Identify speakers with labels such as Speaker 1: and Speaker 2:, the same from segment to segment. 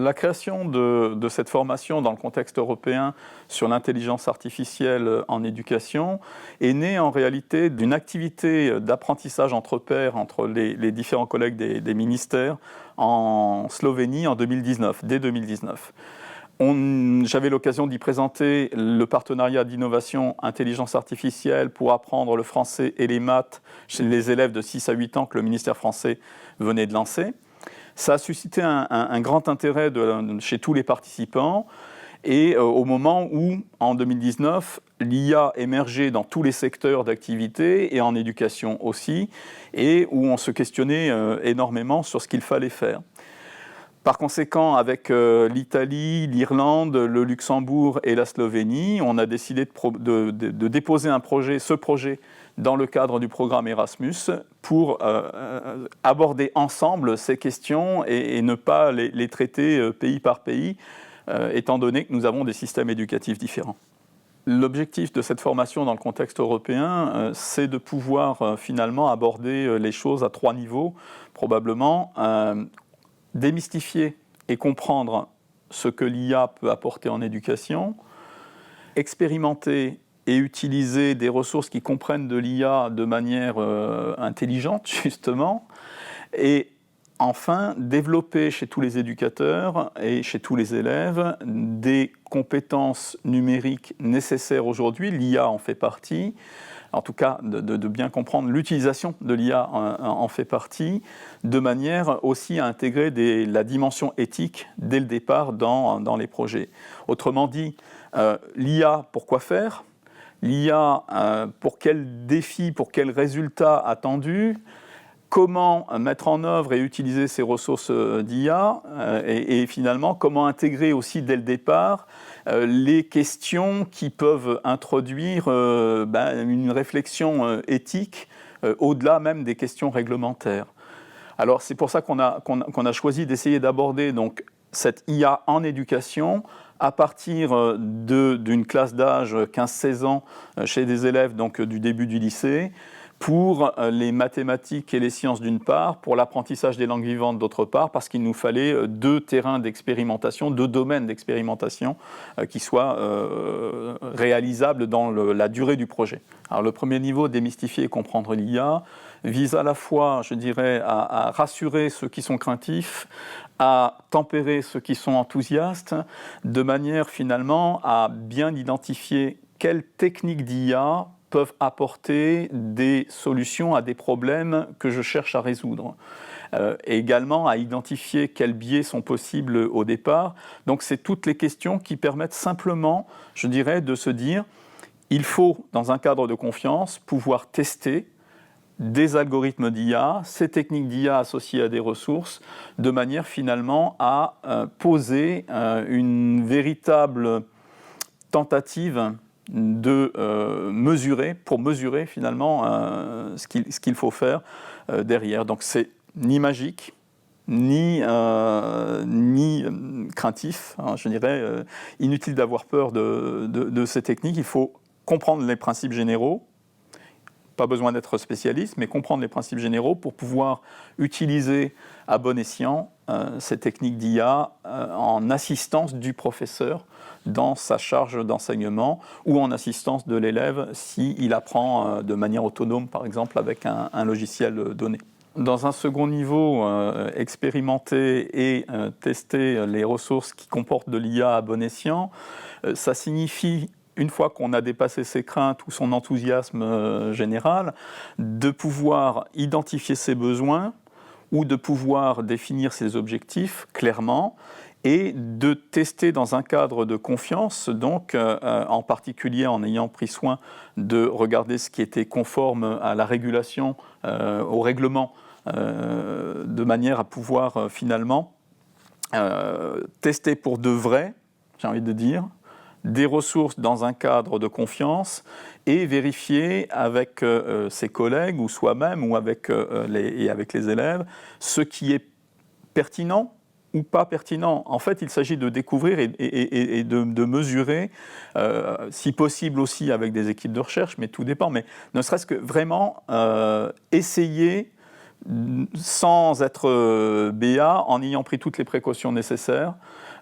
Speaker 1: La création de cette formation dans le contexte européen sur l'intelligence artificielle en éducation est née en réalité d'une activité d'apprentissage entre pairs entre les différents collègues des ministères en Slovénie en 2019, dès 2019. J'avais l'occasion d'y présenter le partenariat d'innovation intelligence artificielle pour apprendre le français et les maths chez les élèves de 6 à 8 ans que le ministère français venait de lancer. Ça a suscité un grand intérêt chez tous les participants et au moment où, en 2019, l'IA émergeait dans tous les secteurs d'activité et en éducation aussi, et où on se questionnait énormément sur ce qu'il fallait faire. Par conséquent, avec l'Italie, l'Irlande, le Luxembourg et la Slovénie, on a décidé de déposer ce projet dans le cadre du programme Erasmus pour aborder ensemble ces questions et ne pas les traiter pays par pays, étant donné que nous avons des systèmes éducatifs différents. L'objectif de cette formation dans le contexte européen, c'est de pouvoir finalement aborder les choses à 3 niveaux, probablement. Démystifier et comprendre ce que l'IA peut apporter en éducation, expérimenter et utiliser des ressources qui comprennent de l'IA de manière intelligente, justement, et enfin, développer chez tous les éducateurs et chez tous les élèves des compétences numériques nécessaires aujourd'hui, l'IA en fait partie, en tout cas de bien comprendre l'utilisation de l'IA en fait partie, de manière aussi à intégrer la dimension éthique dès le départ dans les projets. Autrement dit, l'IA, pour quoi faire ? L'IA, pour quels défis, pour quels résultats attendus ? Comment mettre en œuvre et utiliser ces ressources d'IA et finalement comment intégrer aussi dès le départ les questions qui peuvent introduire une réflexion éthique au-delà même des questions réglementaires. Alors c'est pour ça qu'on a choisi d'essayer d'aborder donc cette IA en éducation à partir d'une classe d'âge 15-16 ans chez des élèves donc, du début du lycée, pour les mathématiques et les sciences d'une part, pour l'apprentissage des langues vivantes d'autre part, parce qu'il nous fallait 2 terrains d'expérimentation, 2 domaines d'expérimentation qui soient réalisables dans la durée du projet. Alors le premier niveau, démystifier et comprendre l'IA, vise à la fois, je dirais, à rassurer ceux qui sont craintifs, à tempérer ceux qui sont enthousiastes, de manière finalement à bien identifier quelles techniques d'IA peuvent apporter des solutions à des problèmes que je cherche à résoudre. Et également à identifier quels biais sont possibles au départ. Donc c'est toutes les questions qui permettent simplement, je dirais, de se dire il faut, dans un cadre de confiance, pouvoir tester des algorithmes d'IA, ces techniques d'IA associées à des ressources, de manière finalement à poser une véritable tentative de pour mesurer finalement ce qu'il faut faire derrière. Donc c'est ni magique, ni craintif, hein, je dirais, inutile d'avoir peur de ces techniques, il faut comprendre les principes généraux, pas besoin d'être spécialiste, mais comprendre les principes généraux pour pouvoir utiliser à bon escient ces techniques d'IA en assistance du professeur dans sa charge d'enseignement ou en assistance de l'élève s'il apprend de manière autonome, par exemple, avec un logiciel donné. Dans un second niveau, expérimenter et tester les ressources qui comportent de l'IA à bon escient, ça signifie, une fois qu'on a dépassé ses craintes ou son enthousiasme général, de pouvoir identifier ses besoins ou de pouvoir définir ses objectifs clairement et de tester dans un cadre de confiance, donc en particulier en ayant pris soin de regarder ce qui était conforme à la régulation, au règlement, de manière à pouvoir finalement tester pour de vrai, j'ai envie de dire, des ressources dans un cadre de confiance et vérifier avec ses collègues ou soi-même ou avec les élèves ce qui est pertinent ou pas pertinent. En fait, il s'agit de découvrir et de mesurer, si possible aussi avec des équipes de recherche, mais tout dépend, mais ne serait-ce que vraiment essayer sans être BA, en ayant pris toutes les précautions nécessaires,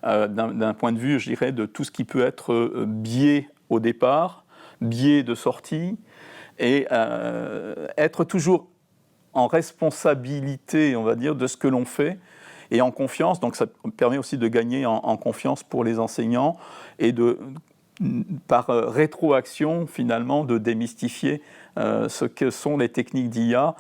Speaker 1: d'un point de vue, je dirais, de tout ce qui peut être biais au départ, biais de sortie, et être toujours en responsabilité, on va dire, de ce que l'on fait, et en confiance. Donc ça permet aussi de gagner en confiance pour les enseignants, et par rétroaction, finalement, de démystifier ce que sont les techniques d'IA,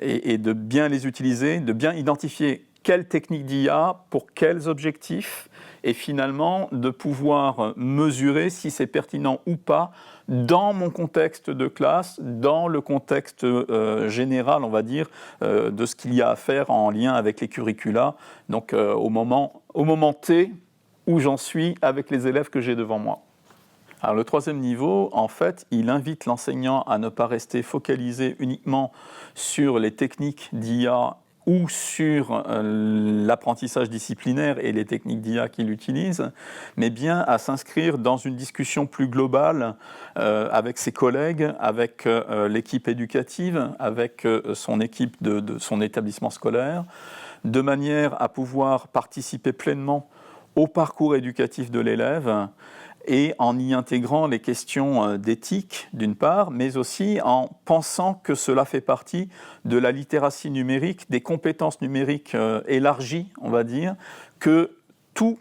Speaker 1: et de bien les utiliser, de bien identifier quelles techniques d'IA pour quels objectifs, et finalement de pouvoir mesurer si c'est pertinent ou pas dans mon contexte de classe, dans le contexte général, on va dire, de ce qu'il y a à faire en lien avec les curricula, donc au moment T où j'en suis avec les élèves que j'ai devant moi. Alors le troisième niveau, en fait, il invite l'enseignant à ne pas rester focalisé uniquement sur les techniques d'IA ou sur l'apprentissage disciplinaire et les techniques d'IA qu'il utilise, mais bien à s'inscrire dans une discussion plus globale avec ses collègues, avec l'équipe éducative, avec son équipe de son établissement scolaire, de manière à pouvoir participer pleinement au parcours éducatif de l'élève, et en y intégrant les questions d'éthique, d'une part, mais aussi en pensant que cela fait partie de la littératie numérique, des compétences numériques élargies, on va dire, que tout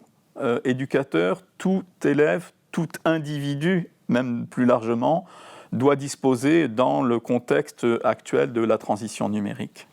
Speaker 1: éducateur, tout élève, tout individu, même plus largement, doit disposer dans le contexte actuel de la transition numérique.